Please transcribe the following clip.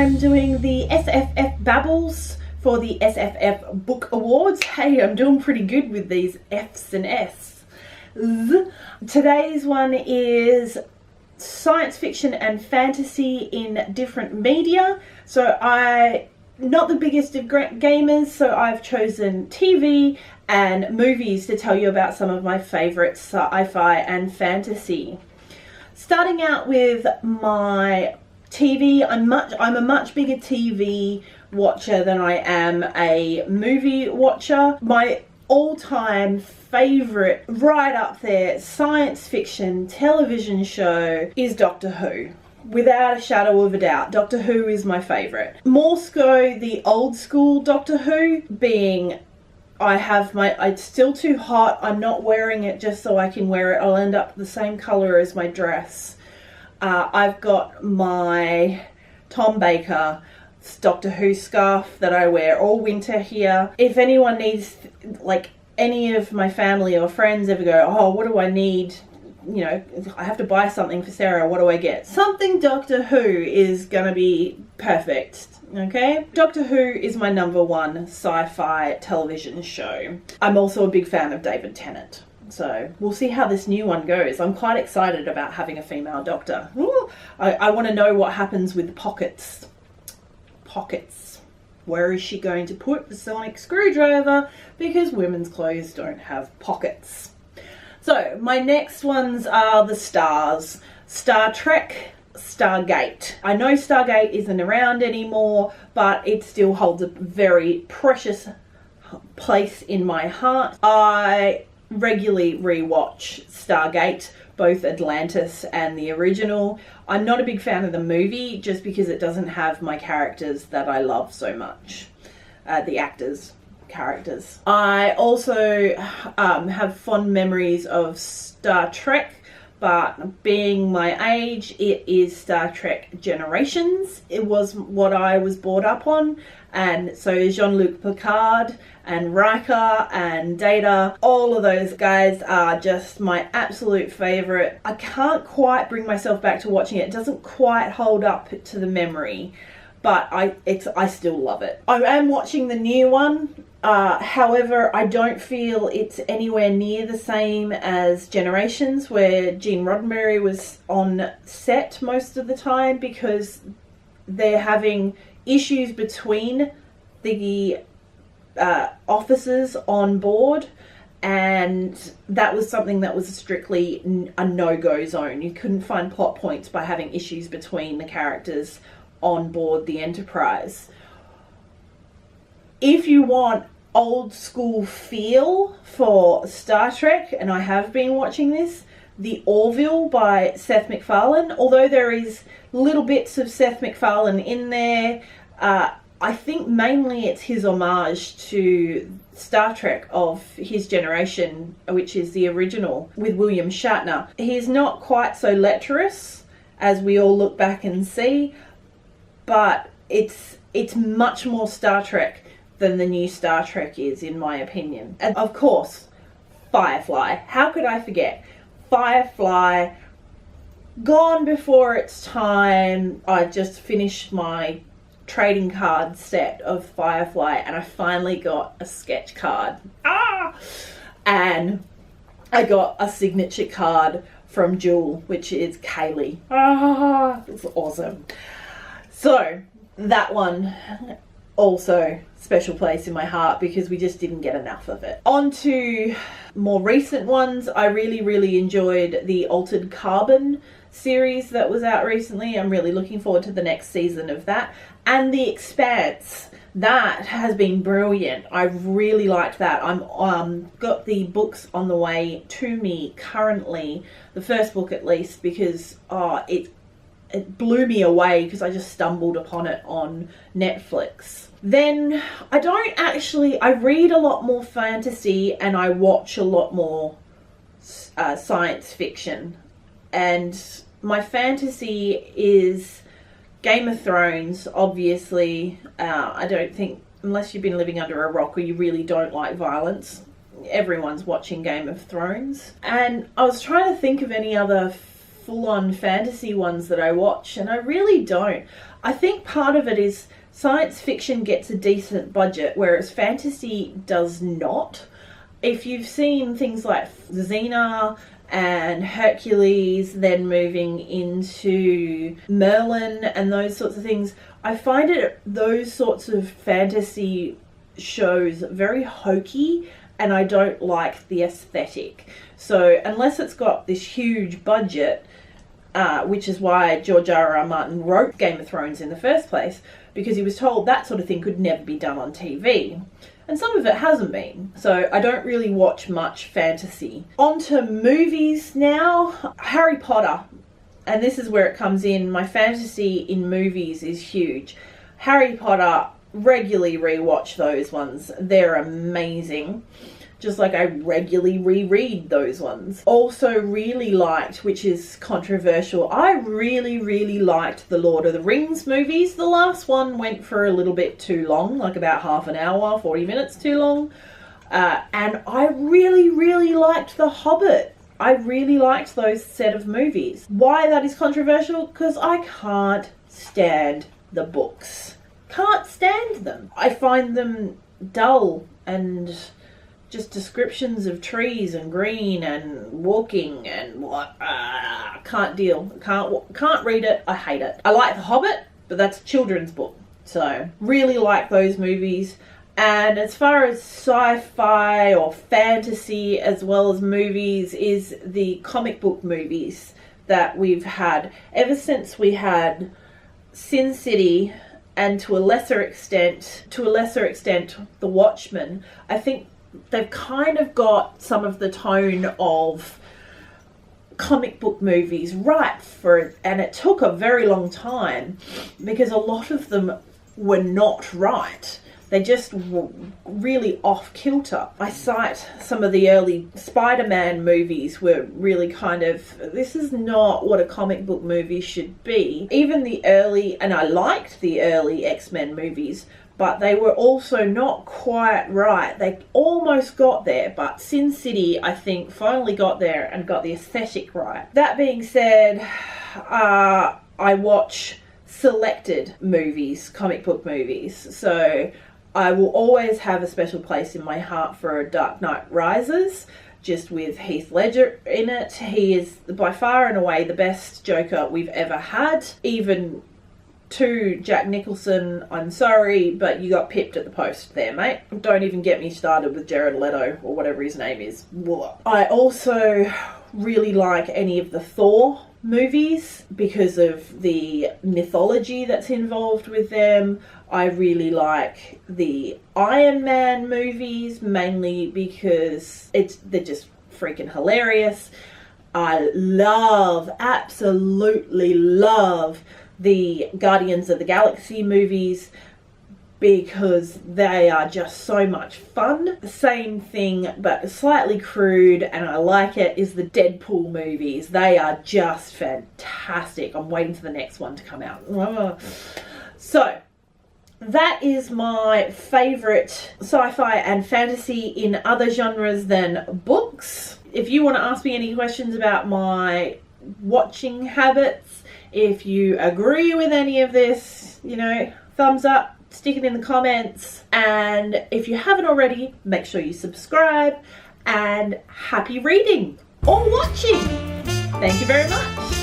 I'm doing the SFF Babbles for the SFF Book Awards. Hey, I'm doing pretty good with these F's and S's. Today's one is science fiction and fantasy in different media. So not the biggest of gamers, so I've chosen TV and movies to tell you about some of my favourite sci-fi and fantasy. Starting out with my TV, I'm a much bigger TV watcher than I am a movie watcher. My all-time favourite, right up there, science fiction television show is Doctor Who. Without a shadow of a doubt, Doctor Who is my favourite. More so the old school Doctor Who, being it's still too hot, I'm not wearing it just so I can wear it, I'll end up the same colour as my dress. I've got my Tom Baker Doctor Who scarf that I wear all winter here. If anyone needs, like, any of my family or friends ever go, oh, what do I need? You know, I have to buy something for Sarah, what do I get? Something Doctor Who is gonna be perfect, okay? Doctor Who is my #1 sci-fi television show. I'm also a big fan of David Tennant, so we'll see how this new one goes. I'm quite excited about having a female doctor. Ooh, I want to know what happens with Pockets. Pockets. Where is she going to put the sonic screwdriver? Because women's clothes don't have pockets. So, my next ones are the stars. Star Trek, Stargate. I know Stargate isn't around anymore, but it still holds a very precious place in my heart. I regularly rewatch Stargate, both Atlantis and the original. I'm not a big fan of the movie just because it doesn't have my characters that I love so much. The actors. Characters. I also have fond memories of Star Trek, but being my age, it is Star Trek Generations. It was what I was brought up on, and so Jean-Luc Picard and Riker and Data, all of those guys are just my absolute favourite. I can't quite bring myself back to watching it. It doesn't quite hold up to the memory, but I still love it. I am watching the new one. However, I don't feel it's anywhere near the same as Generations, where Gene Roddenberry was on set most of the time, because they're having issues between the officers on board, and that was something that was strictly a no-go zone. You couldn't find plot points by having issues between the characters on board the Enterprise. If you want old school feel for Star Trek, and I have been watching this, the Orville by Seth MacFarlane, although there is little bits of Seth MacFarlane in there, I think mainly it's his homage to Star Trek of his generation, which is the original with William Shatner. He's not quite so lecherous, as we all look back and see, but it's much more Star Trek than the new Star Trek is, in my opinion. And of course, Firefly. How could I forget? Firefly, gone before its time. I just finished my trading card set of Firefly, and I finally got a sketch card. And I got a signature card from Jewel, which is Kaylee. It's awesome. So, that one also special place in my heart, because we just didn't get enough of it. On to more recent ones. I really enjoyed the Altered Carbon series that was out recently. I'm really looking forward to the next season of that. And The Expanse. That has been brilliant. I really liked that. I'm got the books on the way to me currently, the first book at least, because it blew me away because I just stumbled upon it on Netflix. Then I read a lot more fantasy and I watch a lot more science fiction. And my fantasy is Game of Thrones, obviously. I don't think, unless you've been living under a rock or you really don't like violence, everyone's watching Game of Thrones. And I was trying to think of any other full-on fantasy ones that I watch, and I really don't. I think part of it is science fiction gets a decent budget, whereas fantasy does not. If you've seen things like Xena and Hercules, then moving into Merlin and those sorts of things, I find those sorts of fantasy shows very hokey, and I don't like the aesthetic. So unless it's got this huge budget, which is why George R.R. Martin wrote Game of Thrones in the first place, because he was told that sort of thing could never be done on TV. And some of it hasn't been. So I don't really watch much fantasy. On to movies now. Harry Potter. And this is where it comes in. My fantasy in movies is huge. Harry Potter, regularly rewatch those ones. They're amazing. Just like I regularly reread those ones. Also really liked, which is controversial, I really liked the Lord of the Rings movies. The last one went for a little bit too long, like about half an hour, 40 minutes too long. And I really liked The Hobbit. I really liked those set of movies. Why that is controversial? Because I can't stand the books. Can't stand them. I find them dull and just descriptions of trees and green and walking and what. Can't deal. Can't read it. I hate it. I like The Hobbit, but that's a children's book. So really like those movies. And as far as sci-fi or fantasy as well as movies is the comic book movies that we've had ever since we had Sin City, and to a lesser extent The Watchmen. I think they've kind of got some of the tone of comic book movies right and it took a very long time because a lot of them were not right. They just were really off kilter. I cite some of the early Spider-Man movies were really kind of, this is not what a comic book movie should be. Even the early, and I liked the early X-Men movies, but they were also not quite right. They almost got there, but Sin City, I think, finally got there and got the aesthetic right. That being said, I watch selected movies, comic book movies. So I will always have a special place in my heart for Dark Knight Rises, just with Heath Ledger in it. He is by far and away the best Joker we've ever had. Even to Jack Nicholson, I'm sorry, but you got pipped at the post there, mate. Don't even get me started with Jared Leto, or whatever his name is. I also really like any of the Thor movies because of the mythology that's involved with them. I really like the Iron Man movies, mainly because they're just freaking hilarious. I absolutely love the Guardians of the Galaxy movies because they are just so much fun. The same thing, but slightly crude, and I like it, is the Deadpool movies. They are just fantastic. I'm waiting for the next one to come out. So that is my favourite sci-fi and fantasy in other genres than books. If you want to ask me any questions about my watching habits, if you agree with any of this, thumbs up, stick it in the comments. And if you haven't already, make sure you subscribe, and happy reading or watching. Thank you very much.